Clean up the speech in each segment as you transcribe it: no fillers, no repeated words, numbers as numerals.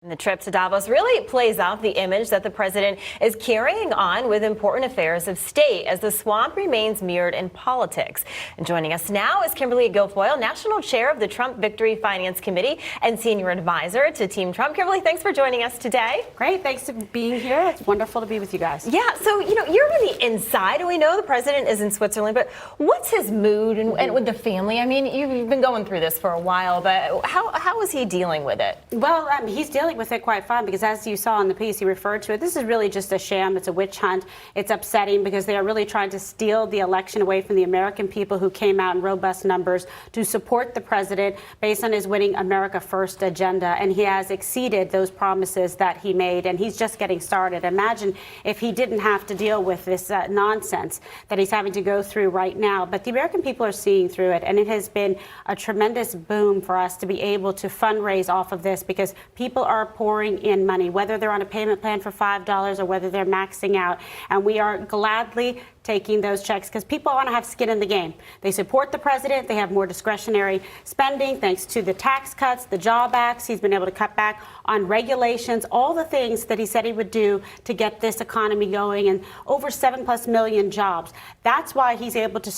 The trip to Davos really plays out the image that the president is carrying on with important affairs of state as the swamp remains mirrored in politics. And joining us now is Kimberly Guilfoyle, National Chair of the Trump Victory Finance Committee and Senior Advisor to Team Trump. Kimberly, thanks for joining us today. Great. Thanks for being here. It's wonderful to be with you guys. Yeah. So, you're on the inside, and we know the president is in Switzerland, but what's his mood and with the family? I mean, you've been going through this for a while, but how is he dealing with it? Well, he's dealing with it quite fine because, as you saw in the piece, he referred to it. This is really just a sham. It's a witch hunt. It's upsetting because they are really trying to steal the election away from the American people who came out in robust numbers to support the president based on his winning America First agenda. And he has exceeded those promises that he made, and he's just getting started. Imagine if he didn't have to deal with this nonsense that he's having to go through right now. But the American people are seeing through it, and it has been a tremendous boom for us to be able to fundraise off of this because people are pouring in money, whether they're on a payment plan for $5 or whether they're maxing out. And we are gladly taking those checks because people want to have skin in the game. They support the president. They have more discretionary spending thanks to the tax cuts, the job acts. He's been able to cut back on regulations, all the things that he said he would do to get this economy going, and over 7+ million jobs. That's why he's able to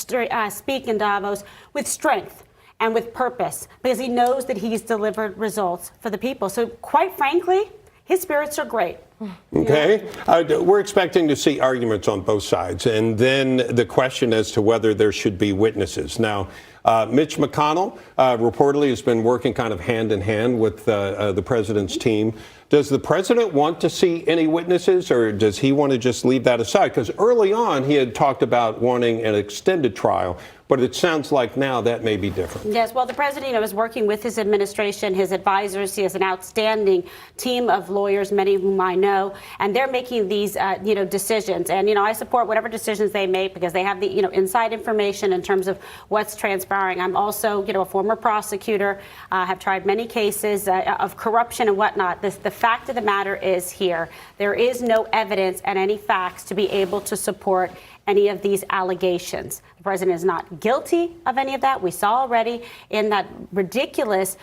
speak in Davos with strength and with purpose, because he knows that he's delivered results for the people. So quite frankly, his spirits are great. Okay. We're expecting to see arguments on both sides, and then the question as to whether there should be witnesses. Now, Mitch McConnell reportedly has been working kind of hand in hand with the president's team. Does the president want to see any witnesses, or does he want to just leave that aside? Because early on, he had talked about wanting an extended trial, but it sounds like now that may be different. Yes, well, the president, is working with his administration, his advisors. He has an outstanding team of lawyers, many of whom I know, and they're making these, decisions. And, I support whatever decisions they make because they have the, inside information in terms of what's transpiring. I'm also, a former prosecutor, have tried many cases of corruption and whatnot. The fact of the matter is here, there is no evidence and any facts to be able to support any of these allegations. The president is not guilty of any of that. We saw already in that ridiculous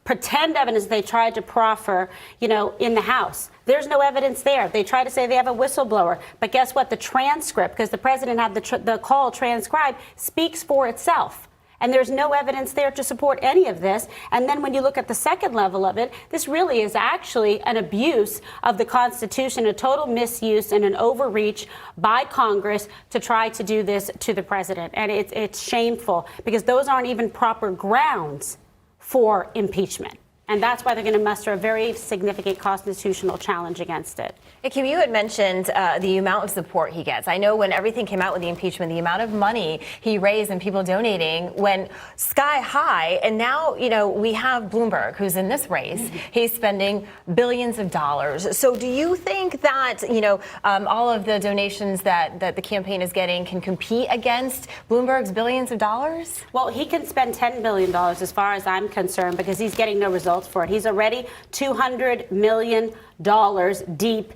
pretend evidence they tried to proffer, in the House. There's no evidence there. They try to say they have a whistleblower. But guess what? The transcript, because the president had the call transcribed, speaks for itself. And there's no evidence there to support any of this. And then when you look at the second level of it, this really is actually an abuse of the Constitution, a total misuse and an overreach by Congress to try to do this to the president. And it's shameful because those aren't even proper grounds for impeachment. And that's why they're going to muster a very significant constitutional challenge against it. Hey, Kim, you had mentioned the amount of support he gets. I know when everything came out with the impeachment, the amount of money he raised and people donating went sky high. And now, we have Bloomberg, who's in this race. He's spending billions of dollars. So do you think that, all of the donations that the campaign is getting can compete against Bloomberg's billions of dollars? Well, he can spend $10 billion as far as I'm concerned because he's getting no results for it. He's already $200 million deep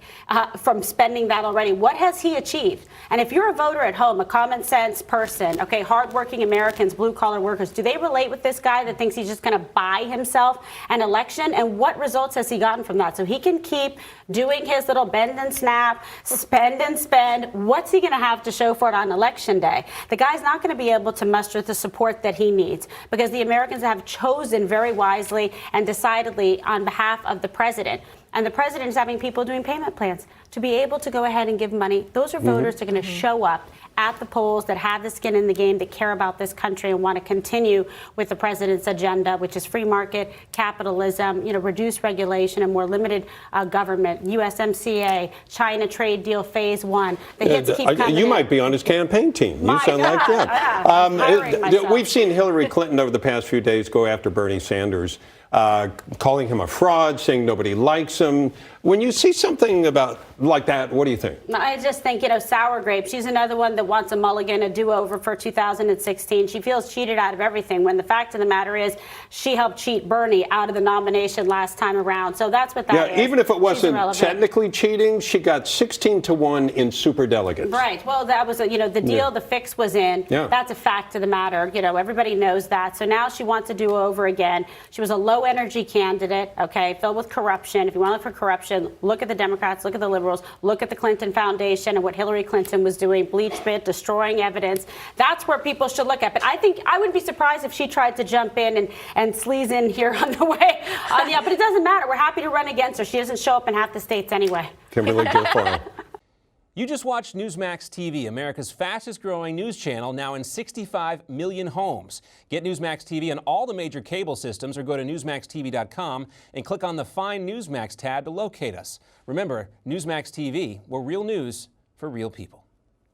from spending that already. What has he achieved? And if you're a voter at home, a common sense person, okay, hardworking Americans, blue collar workers, do they relate with this guy that thinks he's just going to buy himself an election? And what results has he gotten from that? So he can keep doing his little bend and snap, spend and spend. What's he going to have to show for it on election day? The guy's not going to be able to muster the support that he needs because the Americans have chosen very wisely and decidedly on behalf of the president. And the president is having people doing payment plans to be able to go ahead and give money. Those are voters that are going to show up at the polls that have the skin in the game, that care about this country and want to continue with the president's agenda, which is free market, capitalism, reduced regulation and more limited government, USMCA, China trade deal phase 1. The hits keep coming You might be on his campaign team. You sound like that. We've seen Hillary Clinton over the past few days go after Bernie Sanders, calling him a fraud, saying nobody likes him. When you see something like that, what do you think? I just think, sour grapes. She's another one that wants a mulligan, a do-over for 2016. She feels cheated out of everything when the fact of the matter is she helped cheat Bernie out of the nomination last time around. So that's what that is. Yeah, even if it wasn't technically cheating, she got 16-1 in superdelegates. Right. Well, that was, the deal, the fix was in. Yeah. That's a fact of the matter. Everybody knows that. So now she wants to do over again. She was a low low-energy candidate, okay, filled with corruption. If you want to look for corruption, look at the Democrats, look at the liberals, look at the Clinton Foundation and what Hillary Clinton was doing, bleachment, destroying evidence. That's where people should look at. But I think I would be surprised if she tried to jump in and sleaze in here on the way. But it doesn't matter. We're happy to run against her. She doesn't show up in half the states anyway. Kimberly Guilfoyle. You just watched Newsmax TV, America's fastest growing news channel, now in 65 million homes. Get Newsmax TV on all the major cable systems or go to newsmaxtv.com and click on the Find Newsmax tab to locate us. Remember, Newsmax TV, we're real news for real people.